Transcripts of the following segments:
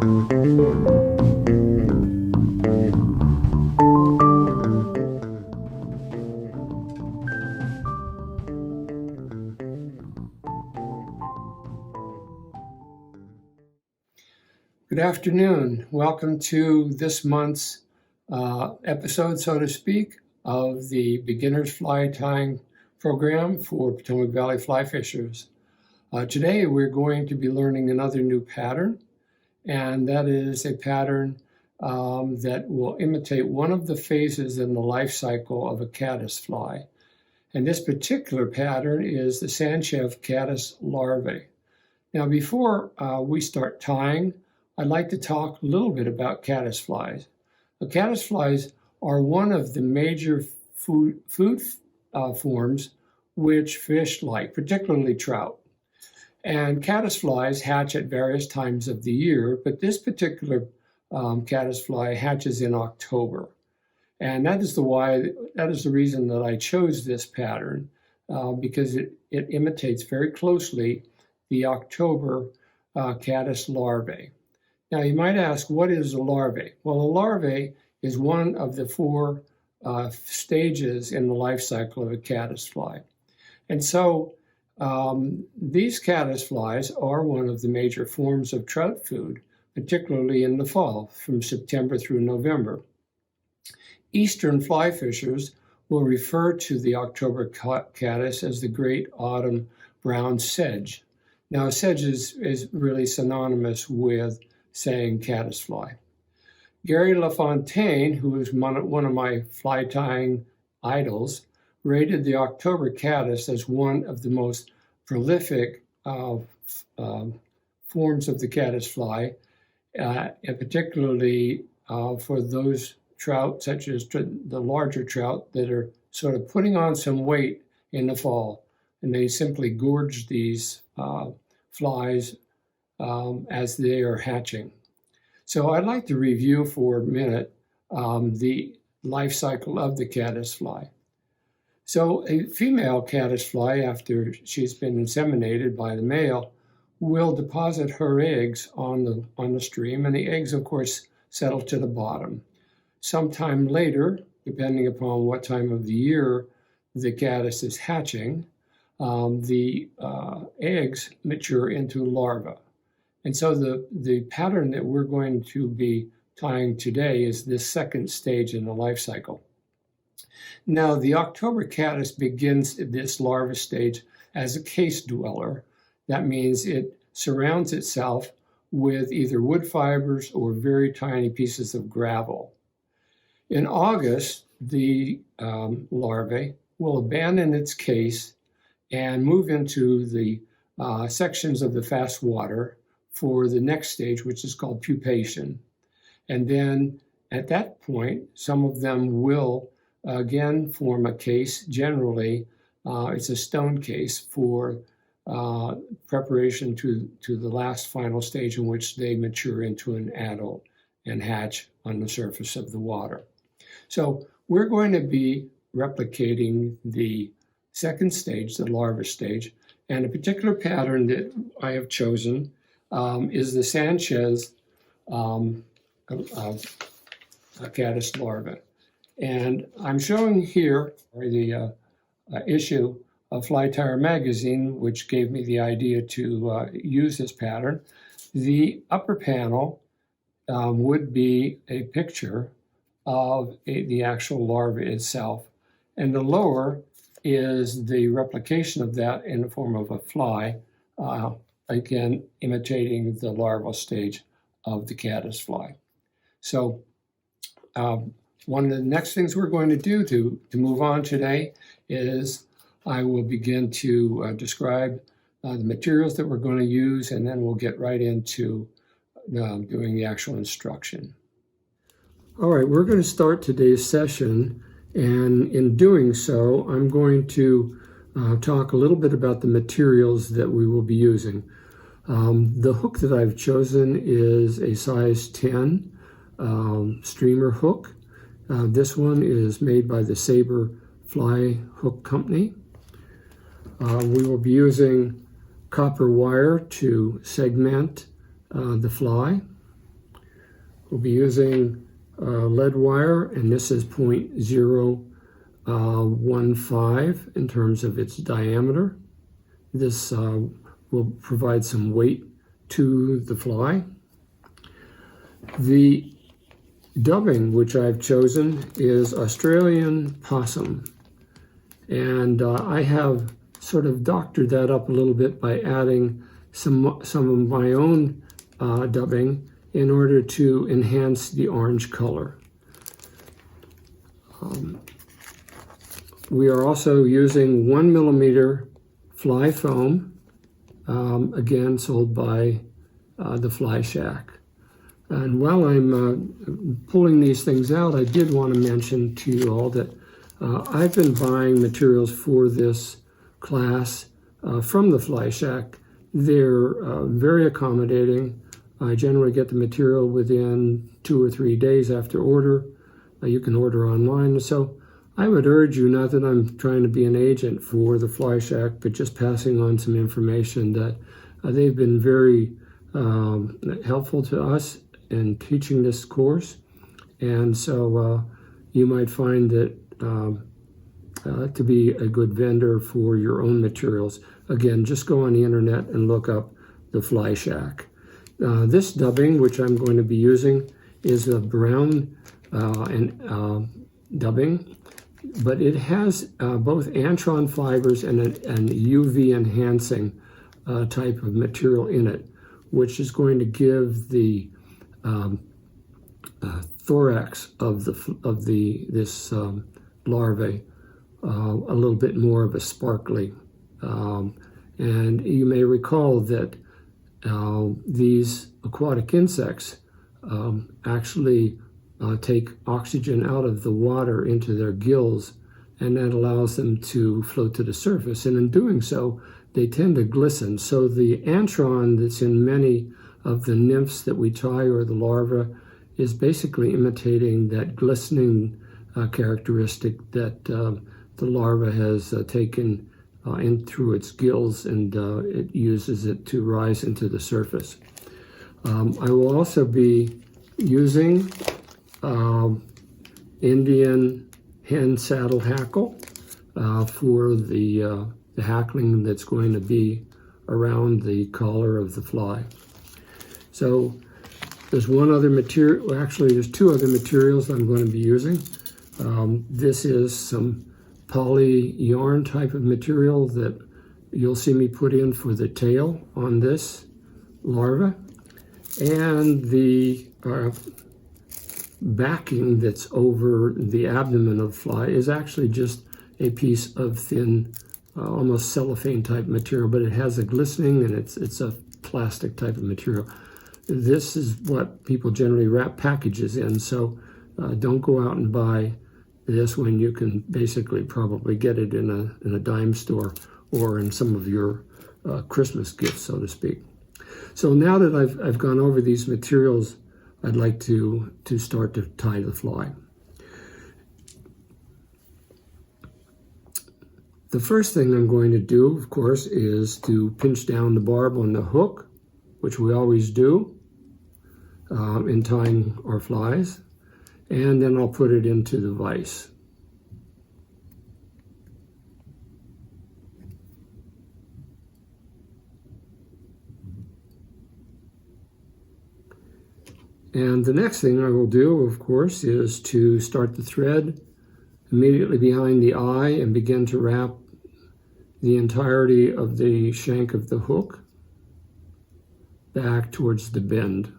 Good afternoon. Welcome to this month's episode, so to speak, of the Beginner's Fly Tying program for Potomac Valley fly fishers. Today we're going to be learning another new pattern, and that is a pattern that will imitate one of the phases in the life cycle of a caddisfly. And this particular pattern is the Sanchez caddis larvae. Now, before we start tying, I'd like to talk a little bit about caddisflies. The caddisflies are one of the major food forms which fish like, particularly trout. And caddisflies hatch at various times of the year, but this particular caddisfly hatches in October. And that is the reason that I chose this pattern, because it imitates very closely the October caddis larvae. Now, you might ask, what is a larvae? Well, a larvae is one of the four stages in the life cycle of a caddisfly. And so these caddisflies are one of the major forms of trout food, particularly in the fall, from September through November. Eastern fly fishers will refer to the October caddis as the great autumn brown sedge. Now, sedge is really synonymous with saying caddisfly. Gary LaFontaine, who is one of my fly tying idols, rated the October caddis as one of the most prolific forms of the caddisfly, and particularly for those trout, such as the larger trout, that are sort of putting on some weight in the fall, and they simply gorge these flies as they are hatching. So I'd like to review for a minute the life cycle of the caddisfly. So a female caddisfly, after she's been inseminated by the male, will deposit her eggs on the stream, and the eggs, of course, settle to the bottom. Sometime later, depending upon what time of the year the caddis is hatching, the eggs mature into larvae. And so the pattern that we're going to be tying today is this second stage in the life cycle. Now, the October caddis begins this larva stage as a case dweller. That means it surrounds itself with either wood fibers or very tiny pieces of gravel. In August, the larvae will abandon its case and move into the sections of the fast water for the next stage, which is called pupation. And then at that point, some of them will again form a case. Generally, it's a stone case for preparation to the last final stage in which they mature into an adult and hatch on the surface of the water. So we're going to be replicating the second stage, the larva stage, and a particular pattern that I have chosen is the Sanchez caddis larva. And I'm showing here the issue of Fly Tyer magazine, which gave me the idea to use this pattern. The upper panel would be a picture of the actual larva itself, and the lower is the replication of that in the form of a fly, again imitating the larval stage of the caddisfly. So one of the next things we're going to do to move on today is I will begin to describe the materials that we're going to use, and then we'll get right into doing the actual instruction. All right, we're going to start today's session, and in doing so, I'm going to talk a little bit about the materials that we will be using. The hook that I've chosen is a size 10 streamer hook. This one is made by the Saber Fly Hook Company. We will be using copper wire to segment the fly. We'll be using lead wire, and this is 0.015 in terms of its diameter. This will provide some weight to the fly. The dubbing which I've chosen is Australian possum, and I have sort of doctored that up a little bit by adding some of my own dubbing in order to enhance the orange color. We are also using 1 millimeter fly foam, again sold by the Fly Shack. And while I'm pulling these things out, I did want to mention to you all that I've been buying materials for this class from the Fly Shack. They're very accommodating. I generally get the material within 2 or 3 days after order. You can order online. So I would urge you, not that I'm trying to be an agent for the Fly Shack, but just passing on some information that they've been very helpful to us in teaching this course. And so you might find that to be a good vendor for your own materials. Again, just go on the internet and look up the Fly Shack. This dubbing, which I'm going to be using, is a brown dubbing, but it has both Antron fibers and an UV enhancing type of material in it, which is going to give the thorax of this larvae a little bit more of a sparkly. And you may recall that these aquatic insects actually take oxygen out of the water into their gills, and that allows them to float to the surface. And in doing so, they tend to glisten. So the antron that's in many of the nymphs that we tie, or the larvae, is basically imitating that glistening characteristic that the larva has taken in through its gills, and it uses it to rise into the surface. I will also be using Indian hen saddle hackle for the hackling that's going to be around the collar of the fly. So there's one other material, well, actually there's two other materials I'm going to be using. This is some poly yarn type of material that you'll see me put in for the tail on this larva, and the backing that's over the abdomen of the fly is actually just a piece of thin, almost cellophane type material, but it has a glistening, and it's a plastic type of material. This is what people generally wrap packages in, so don't go out and buy this when you can basically probably get it in a dime store or in some of your Christmas gifts, so to speak. So now that I've gone over these materials, I'd like to start to tie the fly. The first thing I'm going to do, of course, is to pinch down the barb on the hook, which we always do in tying our flies, and then I'll put it into the vise. And the next thing I will do, of course, is to start the thread immediately behind the eye and begin to wrap the entirety of the shank of the hook back towards the bend.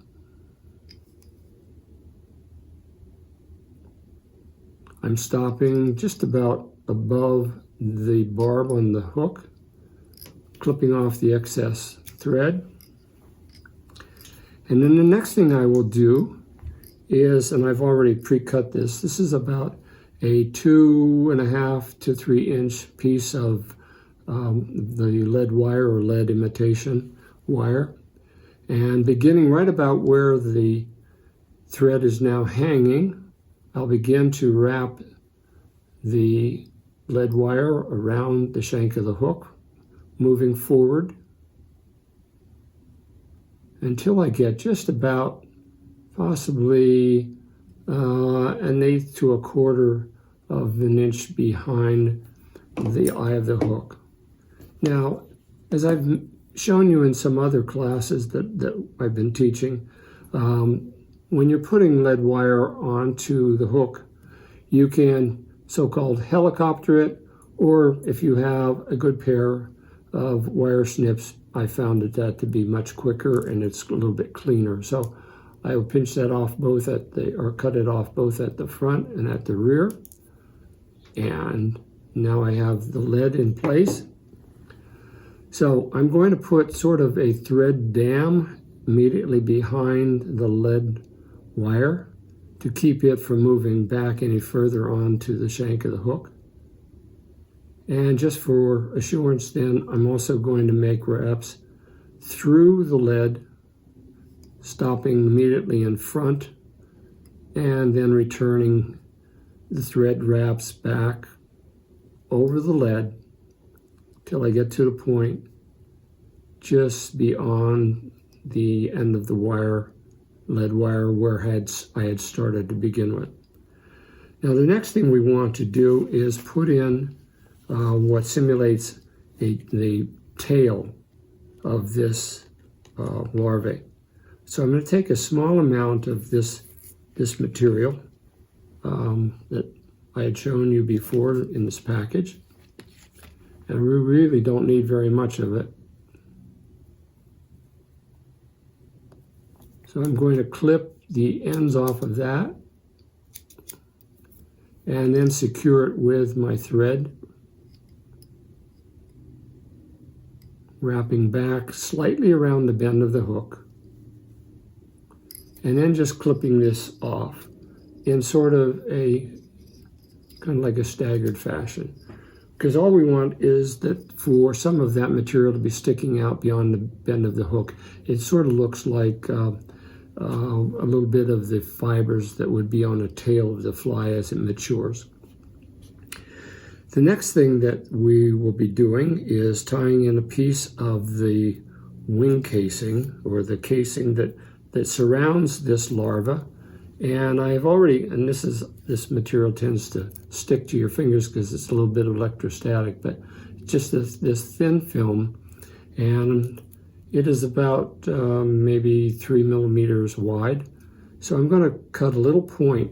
I'm stopping just about above the barb on the hook, clipping off the excess thread. And then the next thing I will do is, and I've already pre-cut this is about a 2.5 to 3 inch piece of the lead wire or lead imitation wire. And beginning right about where the thread is now hanging, I'll begin to wrap the lead wire around the shank of the hook, moving forward until I get just about possibly an eighth to a quarter of an inch behind the eye of the hook. Now, as I've shown you in some other classes that I've been teaching, when you're putting lead wire onto the hook, you can so-called helicopter it, or if you have a good pair of wire snips, I found that to be much quicker and it's a little bit cleaner. So I will pinch that off both or cut it off both at the front and at the rear. And now I have the lead in place. So I'm going to put sort of a thread dam immediately behind the lead wire to keep it from moving back any further onto the shank of the hook. And just for assurance then, I'm also going to make wraps through the lead, stopping immediately in front, and then returning the thread wraps back over the lead till I get to the point just beyond the end of the wire, lead wire, where I had started to begin with. Now the next thing we want to do is put in what simulates the tail of this larvae. So I'm going to take a small amount of this material that I had shown you before in this package. And we really don't need very much of it. So I'm going to clip the ends off of that and then secure it with my thread, wrapping back slightly around the bend of the hook, and then just clipping this off in sort of a kind of like a staggered fashion. Because all we want is that for some of that material to be sticking out beyond the bend of the hook. It sort of looks like a little bit of the fibers that would be on the tail of the fly as it matures. The next thing that we will be doing is tying in a piece of the wing casing, or the casing that surrounds this larva. And I've already, and this material tends to stick to your fingers because it's a little bit electrostatic, but just this thin film, and it is about maybe 3 millimeters wide. So I'm going to cut a little point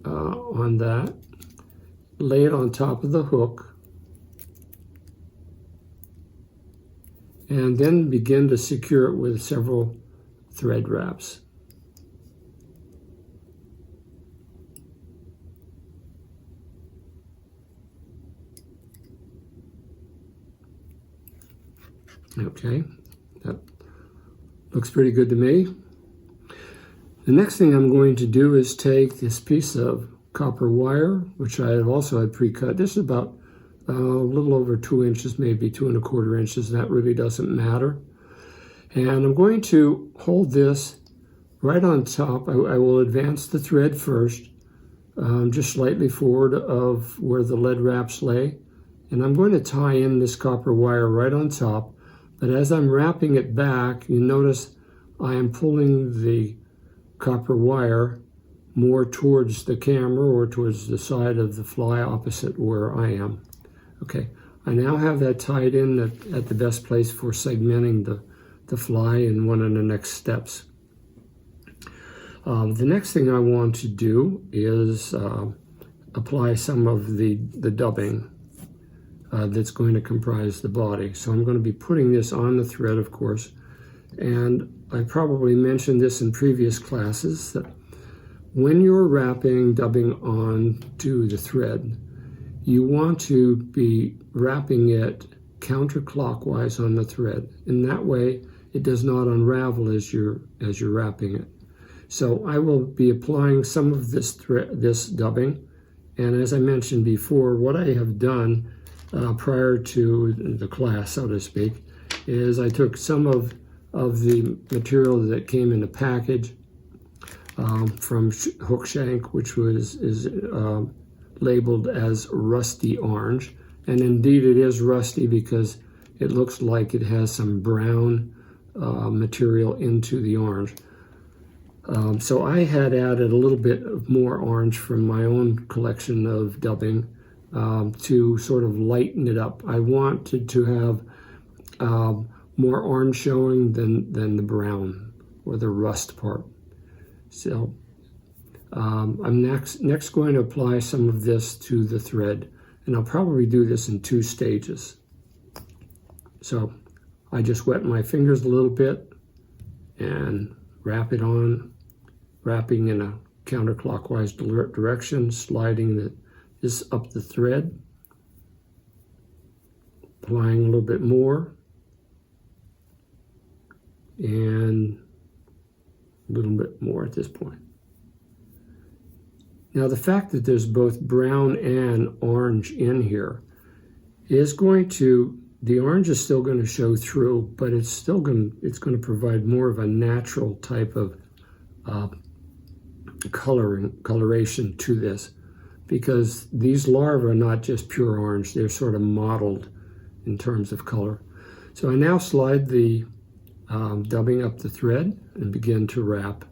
on that, lay it on top of the hook, and then begin to secure it with several thread wraps. Okay, that looks pretty good to me. The next thing I'm going to do is take this piece of copper wire, which I have also had pre-cut. This is about a little over 2 inches, maybe 2 1/4 inches. That really doesn't matter. And I'm going to hold this right on top. I will advance the thread first, just slightly forward of where the lead wraps lay. And I'm going to tie in this copper wire right on top. But as I'm wrapping it back, you notice I am pulling the copper wire more towards the camera or towards the side of the fly opposite where I am. Okay, I now have that tied in at the best place for segmenting the fly in one of the next steps. The next thing I want to do is apply some of the dubbing that's going to comprise the body. So I'm going to be putting this on the thread, of course, and I probably mentioned this in previous classes, that when you're wrapping dubbing onto the thread, you want to be wrapping it counterclockwise on the thread. In that way, it does not unravel as you're wrapping it. So I will be applying some of this dubbing, and as I mentioned before, what I have done prior to the class, so to speak, is I took some of the material that came in the package from Hookshank, which is labeled as rusty orange, and indeed it is rusty because it looks like it has some brown material into the orange. So I had added a little bit of more orange from my own collection of dubbing to sort of lighten it up. I wanted to have more orange showing than the brown or the rust part. So I'm next going to apply some of this to the thread, and I'll probably do this in 2 stages. So I just wet my fingers a little bit and wrap it on, wrapping in a counterclockwise direction, sliding this up the thread, applying a little bit more, and a little bit more at this point. Now the fact that there's both brown and orange in here is going to, the orange is still going to show through, but it's going to provide more of a natural type of coloration to this, because these larvae are not just pure orange, they're sort of mottled in terms of color. So I now slide the dubbing up the thread and begin to wrap.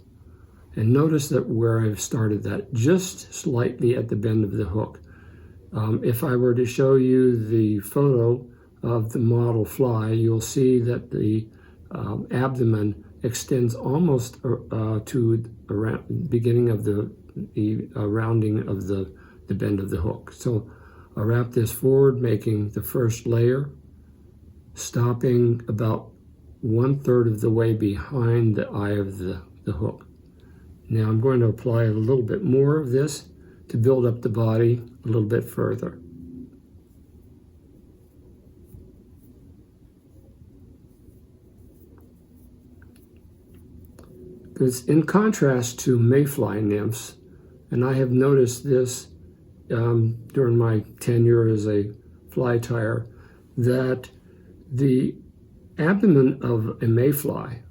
And notice that where I've started that, just slightly at the bend of the hook. If I were to show you the photo of the model fly, you'll see that the abdomen extends almost to around the beginning of the rounding of the bend of the hook. So I'll wrap this forward, making the first layer, stopping about 1/3 of the way behind the eye of the hook. Now I'm going to apply a little bit more of this to build up the body a little bit further. Because in contrast to mayfly nymphs, and I have noticed this during my tenure as a fly tyer, that the abdomen of a mayfly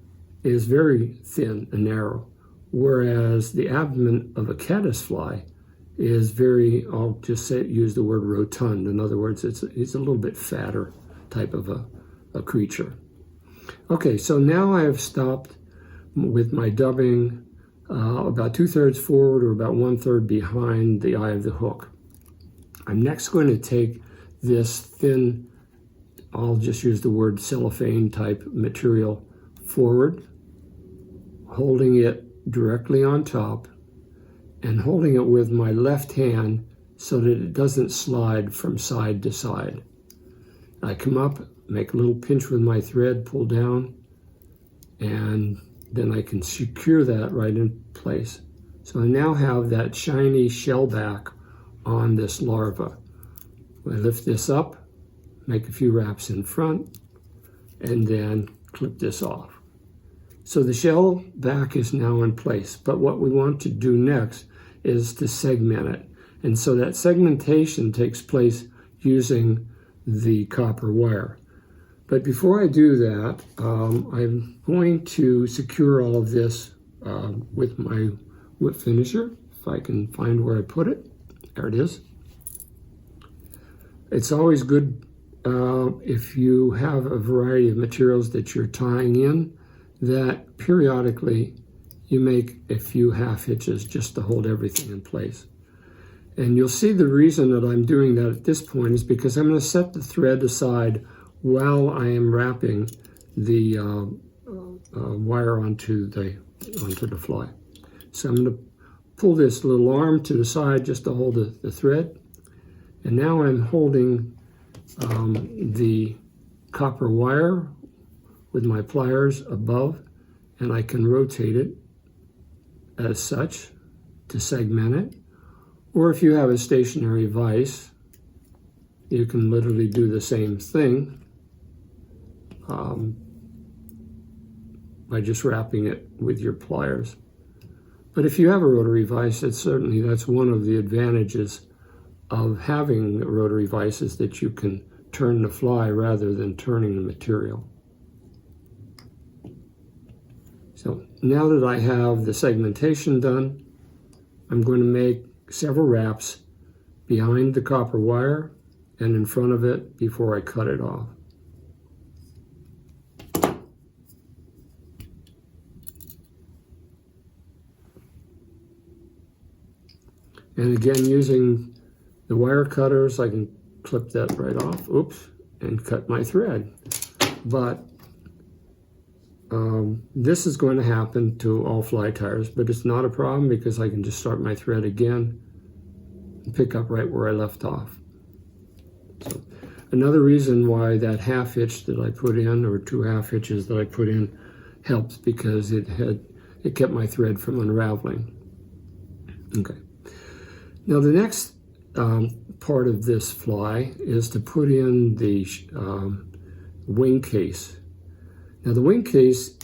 is very thin and narrow, whereas the abdomen of a caddisfly is very, I'll just use the word rotund. In other words, it's a little bit fatter type of a creature. Okay, so now I have stopped with my dubbing about 2/3 forward or about 1/3 behind the eye of the hook. I'm next going to take this thin, I'll just use the word cellophane type material, forward, holding it directly on top and holding it with my left hand so that it doesn't slide from side to side. I come up, make a little pinch with my thread, pull down, and then I can secure that right in place. So I now have that shiny shell back on this larva. I lift this up, make a few wraps in front, and then clip this off. So the shell back is now in place, but what we want to do next is to segment it. And so that segmentation takes place using the copper wire. But before I do that, I'm going to secure all of this with my whip finisher, if I can find where I put it. There it is. It's always good if you have a variety of materials that you're tying in, that periodically you make a few half hitches just to hold everything in place. And you'll see the reason that I'm doing that at this point is because I'm going to set the thread aside while I am wrapping the wire onto the fly. So I'm going to pull this little arm to the side just to hold the thread. And now I'm holding the copper wire with my pliers above, and I can rotate it as such to segment it. Or if you have a stationary vise, you can literally do the same thing by just wrapping it with your pliers. But if you have a rotary vise, that's one of the advantages of having a rotary vise, is that you can turn the fly rather than turning the material. So now that I have the segmentation done, I'm going to make several wraps behind the copper wire and in front of it before I cut it off. And again, using the wire cutters, I can clip that right off, oops, and cut my thread. But this is going to happen to all fly tires, but it's not a problem because I can just start my thread again and pick up right where I left off. So another reason why that half hitch that I put in, or 2 half hitches that I put in, helps because it kept my thread from unraveling. Okay. Now the next part of this fly is to put in the wing case. Now the wing case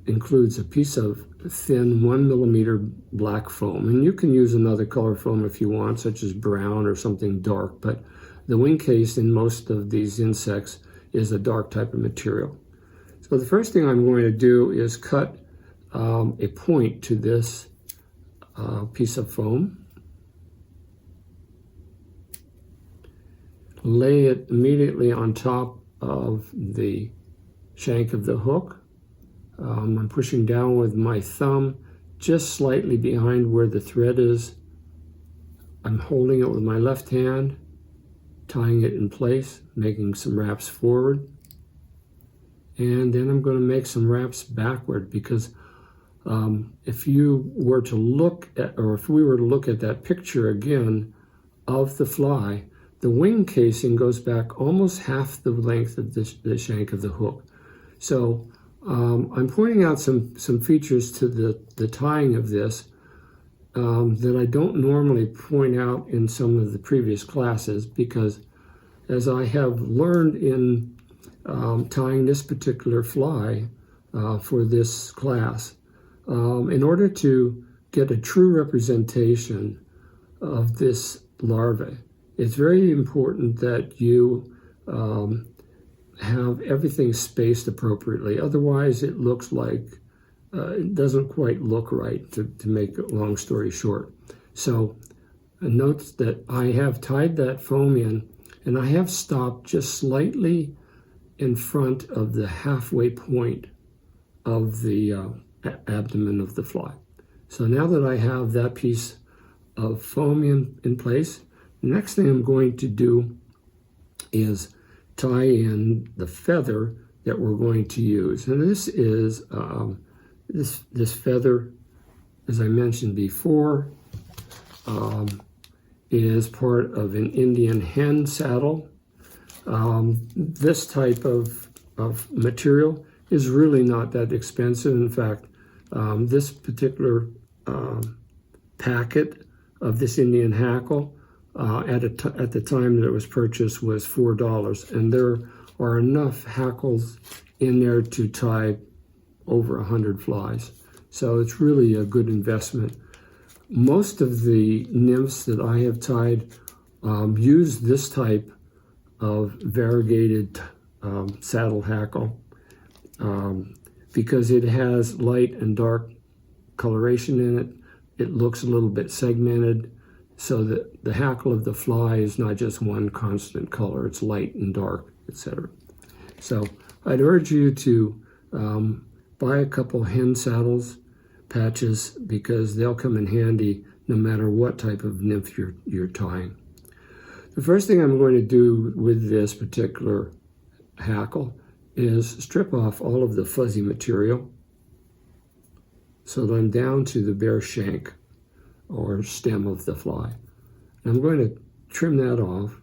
includes a piece of thin 1 millimeter black foam, and you can use another color foam if you want, such as brown or something dark, but the wing case in most of these insects is a dark type of material. So the first thing I'm going to do is cut a point to this piece of foam, lay it immediately on top of the shank of the hook. I'm pushing down with my thumb just slightly behind where the thread is. I'm holding it with my left hand, tying it in place, making some wraps forward. And then I'm going to make some wraps backward because if you were to look at, or if we were to look at that picture again of the fly, the wing casing goes back almost half the length of the shank of the hook. So I'm pointing out some features to the tying of this that I don't normally point out in some of the previous classes, because as I have learned in tying this particular fly for this class, in order to get a true representation of this larvae, it's very important that you have everything spaced appropriately. Otherwise, it looks like it doesn't quite look right, to make a long story short. So note that I have tied that foam in, and I have stopped just slightly in front of the halfway point of the abdomen of the fly. So now that I have that piece of foam in place, the next thing I'm going to do is tie in the feather that we're going to use. And this is this feather, as I mentioned before, is part of an Indian hen saddle. This type of material is really not that expensive. In fact, this particular packet of this Indian hackle at the time that it was purchased was $4, and there are enough hackles in there to tie over 100 flies. So it's really a good investment. Most of the nymphs that I have tied use this type of variegated saddle hackle because it has light and dark coloration in it. It looks a little bit segmented, so that the hackle of the fly is not just one constant color. It's light and dark, etc. So I'd urge you to buy a couple hen saddles patches, because they'll come in handy no matter what type of nymph you're tying. The first thing I'm going to do with this particular hackle is strip off all of the fuzzy material so that I'm down to the bare shank or stem of the fly. And I'm going to trim that off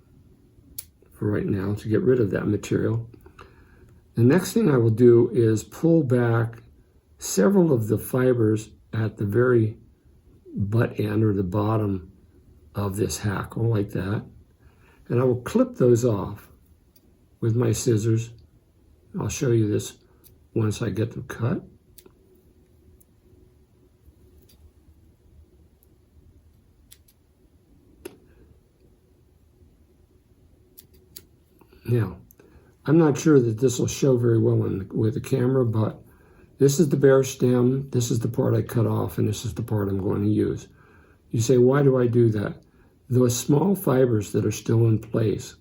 for right now to get rid of that material. The next thing I will do is pull back several of the fibers at the very butt end or the bottom of this hackle, like that. And I will clip those off with my scissors. I'll show you this once I get them cut. Now, I'm not sure that this will show very well with the camera, but this is the bare stem, this is the part I cut off, and this is the part I'm going to use. You say, why do I do that? Those small fibers that are still in place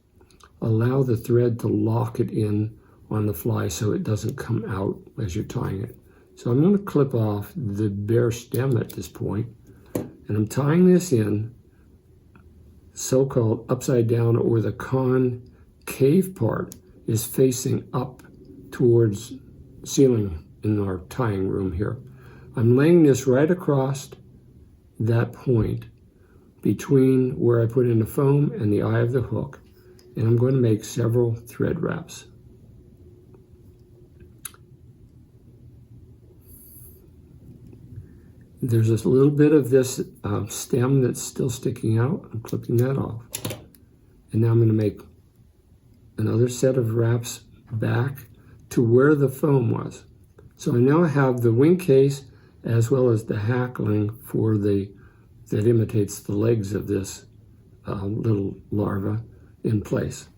allow the thread to lock it in on the fly so it doesn't come out as you're tying it. So I'm going to clip off the bare stem at this point, And I'm tying this in so-called upside down, or the concave part is facing up towards ceiling in our tying room here. I'm laying this right across that point between where I put in the foam and the eye of the hook, and I'm going to make several thread wraps. There's a little bit of this stem that's still sticking out. I'm clipping that off. And now I'm going to make another set of wraps back to where the foam was. So I now have the wing case as well as the hackling for that imitates the legs of this little larva in place.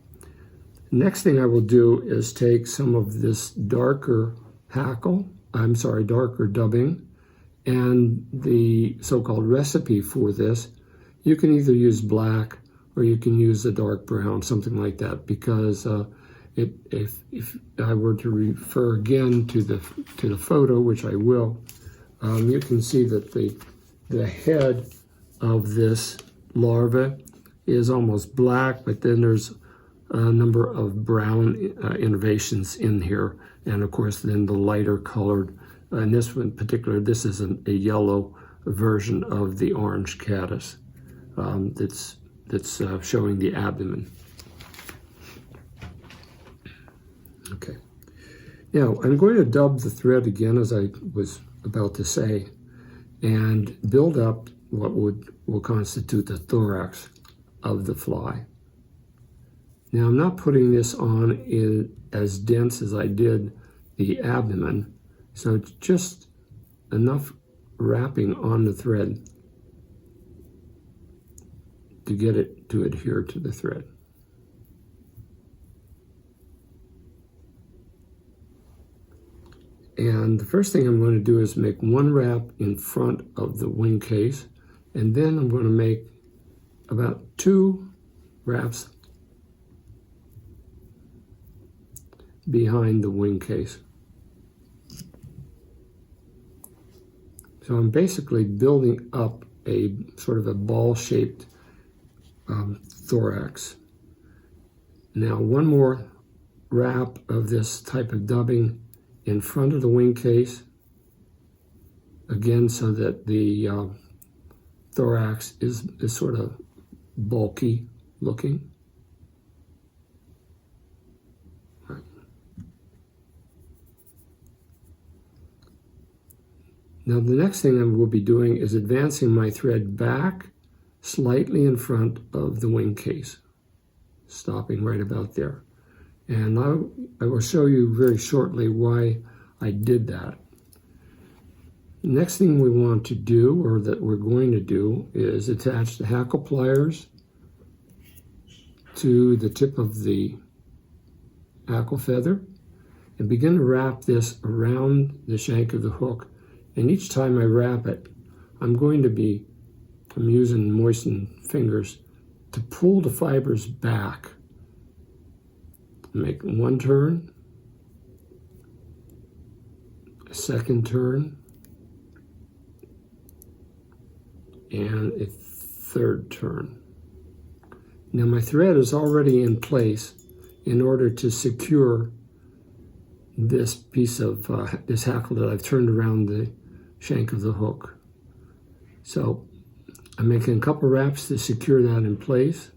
Next thing I will do is take some of this darker dubbing, and the so-called recipe for this. You can either use black or you can use a dark brown, something like that, because if I were to refer again to the photo, which I will, you can see that the head of this larva is almost black, but then there's a number of brown innervations in here, and of course then the lighter colored. In this one in particular, this is a yellow version of the orange caddis that's showing the abdomen. Okay. Now I'm going to dub the thread again, as I was about to say, and build up what will constitute the thorax of the fly. Now I'm not putting this on as dense as I did the abdomen, so it's just enough wrapping on the thread to get it to adhere to the thread. And the first thing I'm going to do is make one wrap in front of the wing case, and then I'm going to make about 2 wraps behind the wing case. So I'm basically building up a sort of a ball-shaped thorax. Now one more wrap of this type of dubbing in front of the wing case, again so that the thorax is sort of bulky looking. Now the next thing I will be doing is advancing my thread back slightly in front of the wing case, stopping right about there. And I will show you very shortly why I did that. The next thing we want to do, or that we're going to do, is attach the hackle pliers to the tip of the hackle feather and begin to wrap this around the shank of the hook. And each time I wrap it, I'm using moistened fingers to pull the fibers back. Make one turn, a second turn, and a third turn. Now my thread is already in place in order to secure this piece of this hackle that I've turned around the shank of the hook. So I'm making a couple wraps to secure that in place,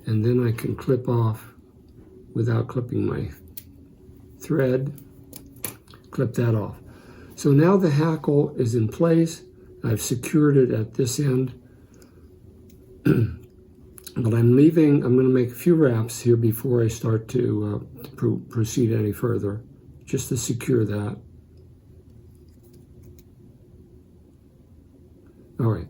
and then I can clip off without clipping my thread, clip that off. So now the hackle is in place. I've secured it at this end, but I'm going to make a few wraps here before I start to proceed any further, just to secure that. All right,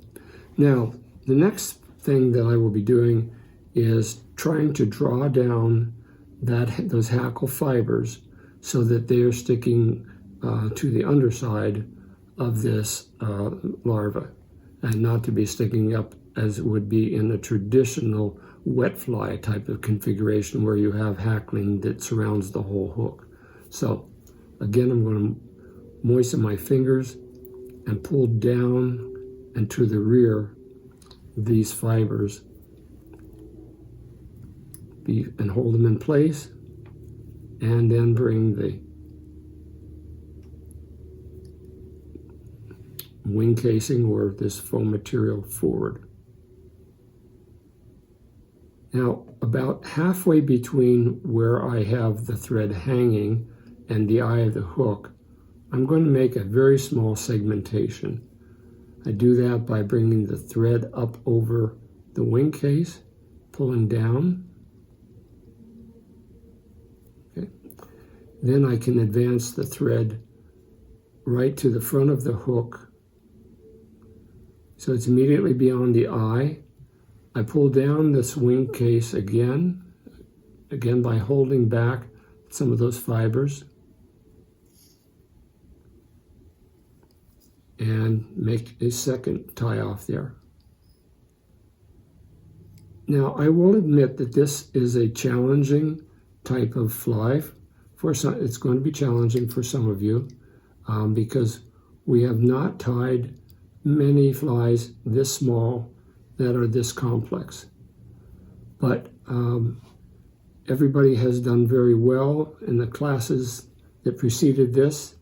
now the next thing that I will be doing is trying to draw down those hackle fibers so that they are sticking to the underside of this larva, and not to be sticking up as it would be in a traditional wet fly type of configuration where you have hackling that surrounds the whole hook. So again, I'm going to moisten my fingers and pull down and to the rear these fibers and hold them in place, and then bring the wing casing or this foam material forward. Now, about halfway between where I have the thread hanging and the eye of the hook, I'm going to make a very small segmentation. I do that by bringing the thread up over the wing case, pulling down. Okay. Then I can advance the thread right to the front of the hook, so it's immediately beyond the eye. I pull down this wing case again by holding back some of those fibers, and make a second tie off there. Now, I will admit that this is a challenging type of fly. For some, it's going to be challenging for some of you because we have not tied many flies this small that are this complex. But everybody has done very well in the classes that preceded this.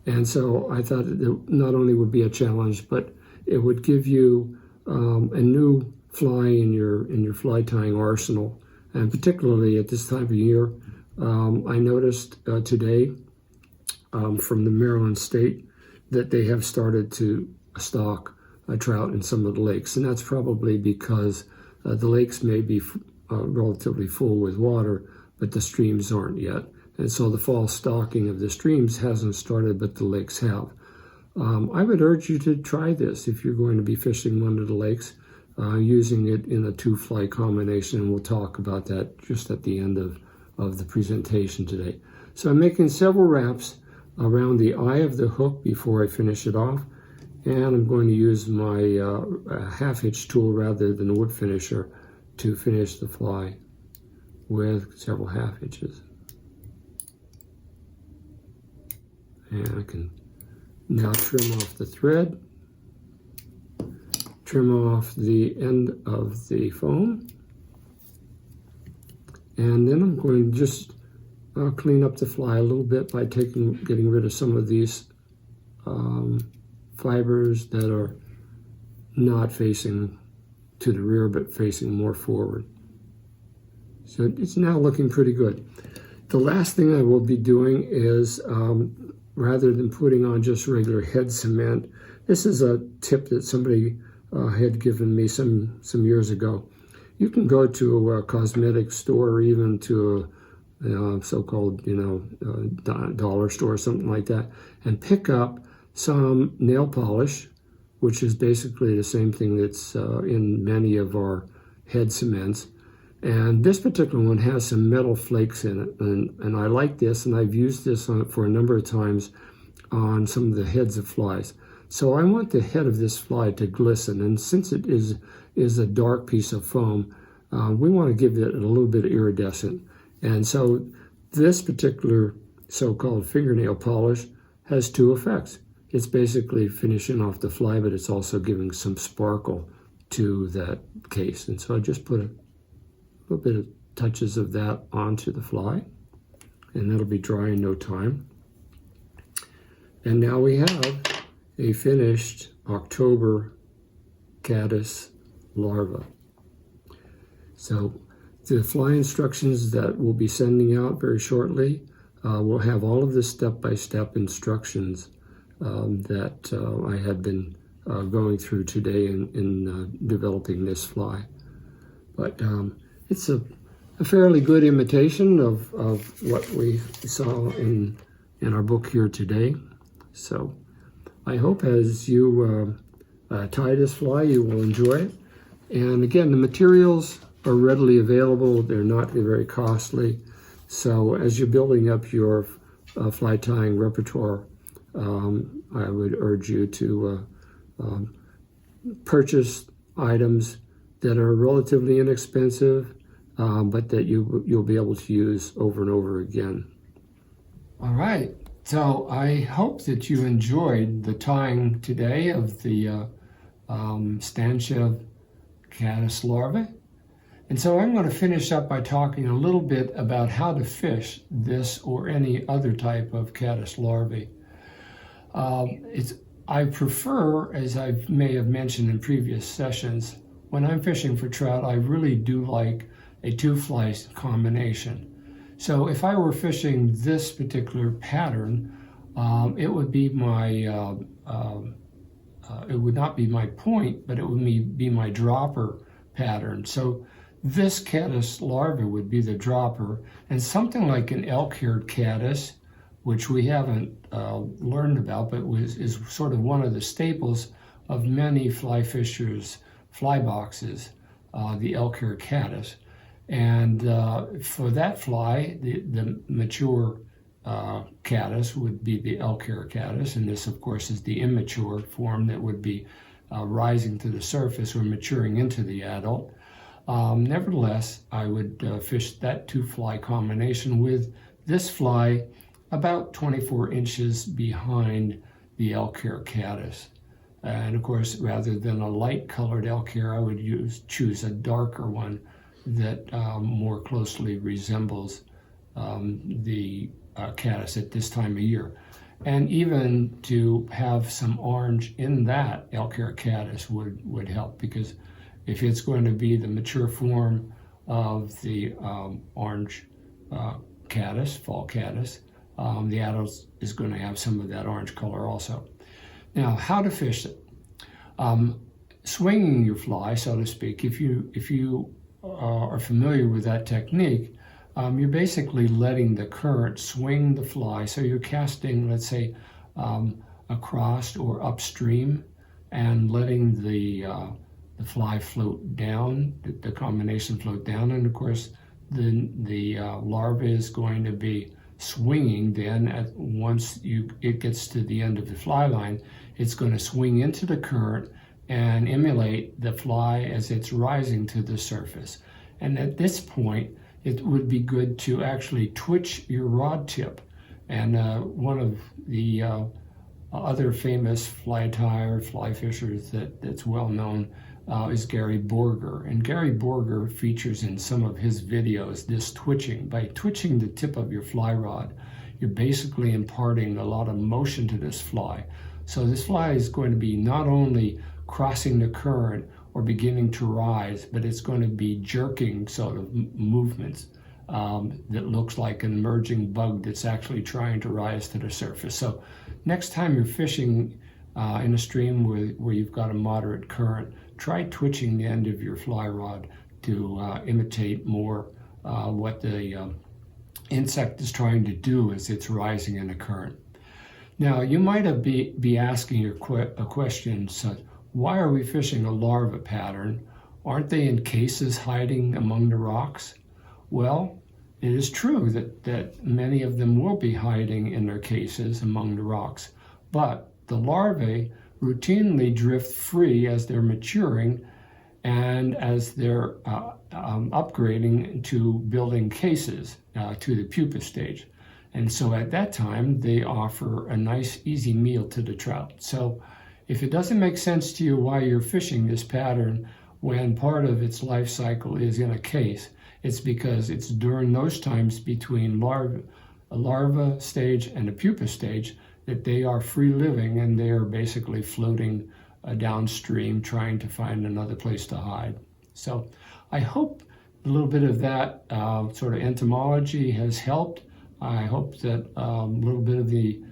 And so I thought it not only would be a challenge, but it would give you a new fly in your fly tying arsenal. And particularly at this time of year, I noticed today from the Maryland State that they have started to stock trout in some of the lakes. And that's probably because the lakes may be relatively full with water, but the streams aren't yet. And so the fall stocking of the streams hasn't started, but the lakes have. I would urge you to try this if you're going to be fishing one of the lakes, using it in a 2-fly combination. And we'll talk about that just at the end of the presentation today. So I'm making several wraps around the eye of the hook before I finish it off. And I'm going to use my half-hitch tool rather than a wood finisher to finish the fly with several half hitches. And I can now trim off the thread, trim off the end of the foam, and then I'm going to just clean up the fly a little bit by getting rid of some of these fibers that are not facing to the rear but facing more forward. So it's now looking pretty good. The last thing I will be doing is rather than putting on just regular head cement, this is a tip that somebody had given me some years ago. You can go to a cosmetic store or even to a so-called dollar store or something like that, and pick up some nail polish, which is basically the same thing that's in many of our head cements. And this particular one has some metal flakes in it, and I like this, and I've used this for a number of times on some of the heads of flies. So I want the head of this fly to glisten, and since it is a dark piece of foam, we want to give it a little bit of iridescent. And so this particular so-called fingernail polish has two effects. It's basically finishing off the fly, but it's also giving some sparkle to that case. And so I just put a little bit of touches of that onto the fly, and that'll be dry in no time. And now we have a finished October caddis larva. So the fly instructions that we'll be sending out very shortly will have all of the step-by-step instructions that I had been going through today in developing this fly. But it's a fairly good imitation of what we saw in our book here today. So I hope as you tie this fly, you will enjoy it. And again, the materials are readily available. They're not very costly. So as you're building up your fly tying repertoire, I would urge you to purchase items that are relatively inexpensive, but that you'll be able to use over and over again. All right. So I hope that you enjoyed the tying today of the Stanchev caddis larvae. And so I'm going to finish up by talking a little bit about how to fish this or any other type of caddis larvae. I prefer, as I may have mentioned in previous sessions, when I'm fishing for trout, I really do like a two-fly combination. So if I were fishing this particular pattern, it would be my, it would not be my point, but it would be my dropper pattern. So this caddis larva would be the dropper, and something like an elk-haired caddis, which we haven't learned about, but is sort of one of the staples of many fly fishers' fly boxes, the elk-haired caddis. And for that fly, the mature caddis would be the elk-haired caddis, and this, of course, is the immature form that would be rising to the surface or maturing into the adult. Nevertheless, I would fish that two-fly combination with this fly about 24 inches behind the elk-haired caddis. And of course, rather than a light-colored elk-hair, I would choose a darker one that more closely resembles the caddis at this time of year. And even to have some orange in that elk-haired caddis would help, because if it's going to be the mature form of the orange caddis, fall caddis, the adult is going to have some of that orange color also. Now, how to fish it? Swinging your fly, so to speak, if you are familiar with that technique, you're basically letting the current swing the fly. So you're casting, let's say, across or upstream, and letting the fly float down, the combination float down, and of course the larva is going to be swinging. Then once it gets to the end of the fly line, it's going to swing into the current and emulate the fly as it's rising to the surface. And at this point, it would be good to actually twitch your rod tip. And one of the other famous fly tyer, fly fishers that's well known is Gary Borger. And Gary Borger features in some of his videos this twitching. By twitching the tip of your fly rod, you're basically imparting a lot of motion to this fly. So this fly is going to be not only crossing the current or beginning to rise, but it's going to be jerking sort of movements that looks like an emerging bug that's actually trying to rise to the surface. So next time you're fishing in a stream where you've got a moderate current, try twitching the end of your fly rod to imitate more what the insect is trying to do as it's rising in the current. Now, you might be asking a question such, why are we fishing a larva pattern? Aren't they in cases hiding among the rocks? Well, it is true that many of them will be hiding in their cases among the rocks, but the larvae routinely drift free as they're maturing and as they're upgrading to building cases to the pupa stage. And so at that time, they offer a nice, easy meal to the trout. So if it doesn't make sense to you why you're fishing this pattern when part of its life cycle is in a case, it's because it's during those times between a larva stage and a pupa stage that they are free living, and they are basically floating downstream trying to find another place to hide. So I hope a little bit of that sort of entomology has helped. I hope that a little bit of the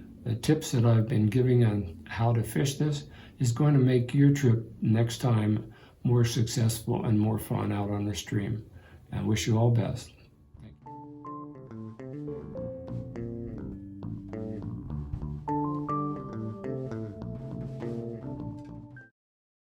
tips that I've been giving on how to fish this is going to make your trip next time more successful and more fun out on the stream. I wish you all best.